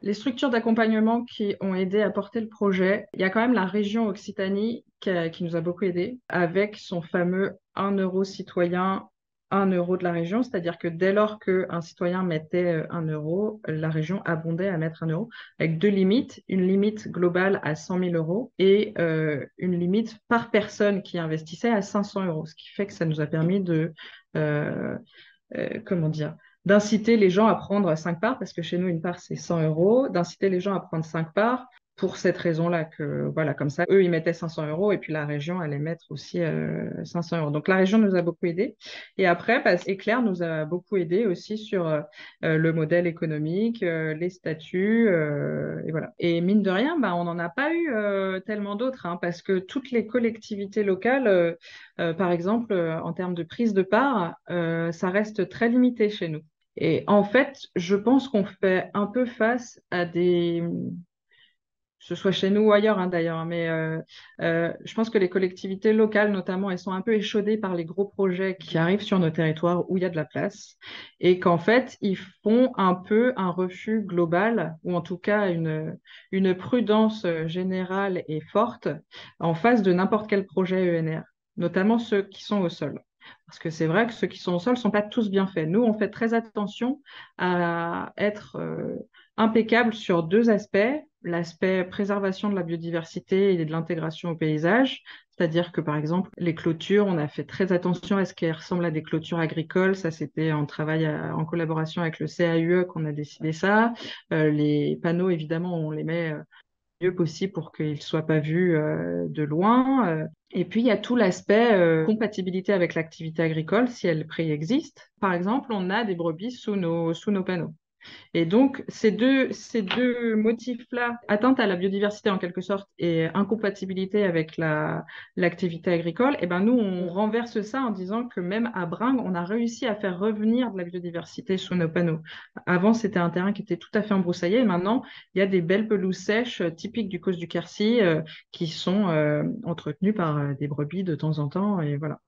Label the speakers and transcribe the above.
Speaker 1: les structures d'accompagnement qui ont aidé à porter le projet, il y a quand même la région Occitanie qui nous a beaucoup aidé avec son fameux 1 euro citoyen, 1 euro de la région. C'est-à-dire que dès lors qu'un citoyen mettait 1 euro, la région abondait à mettre 1 euro avec deux limites. Une limite globale à 100 000 euros et une limite par personne qui investissait à 500 euros. Ce qui fait que ça nous a permis euh, comment dire, d'inciter les gens à prendre 5 parts, parce que chez nous, une part, c'est 100 euros, d'inciter les gens à prendre 5 parts pour cette raison-là, que voilà, comme ça, eux, ils mettaient 500 euros et puis la région allait mettre aussi 500 euros. Donc la région nous a beaucoup aidés. Et après, bah, Éclair nous a beaucoup aidés aussi sur le modèle économique, les statuts, et voilà. Et mine de rien, bah, on n'en a pas eu tellement d'autres, hein, parce que toutes les collectivités locales, par exemple, en termes de prise de part, ça reste très limité chez nous. Et en fait, je pense qu'on fait un peu face à que ce soit chez nous ou ailleurs, hein, d'ailleurs, mais je pense que les collectivités locales, notamment, elles sont un peu échaudées par les gros projets qui arrivent sur nos territoires où il y a de la place, et qu'en fait, ils font un peu un refus global, ou en tout cas une prudence générale et forte en face de n'importe quel projet ENR, notamment ceux qui sont au sol. Parce que c'est vrai que ceux qui sont au sol ne sont pas tous bien faits. Nous, on fait très attention à être impeccable sur deux aspects. L'aspect préservation de la biodiversité et de l'intégration au paysage, c'est-à-dire que par exemple les clôtures, on a fait très attention à ce qu'elles ressemblent à des clôtures agricoles. Ça, c'était en travail en collaboration avec le CAUE qu'on a décidé ça. Les panneaux, évidemment, on les met le mieux possible pour qu'ils ne soient pas vus de loin. Et puis, il y a tout l'aspect compatibilité avec l'activité agricole, si elle préexiste. Par exemple, on a des brebis sous nos panneaux. Et donc, ces deux motifs-là, atteinte à la biodiversité en quelque sorte et incompatibilité avec l'activité agricole, eh ben nous, on renverse ça en disant que même à Bringues, on a réussi à faire revenir de la biodiversité sous nos panneaux. Avant, c'était un terrain qui était tout à fait embroussaillé. Et maintenant, il y a des belles pelouses sèches typiques du Causse du Quercy qui sont entretenues par des brebis de temps en temps. Et voilà.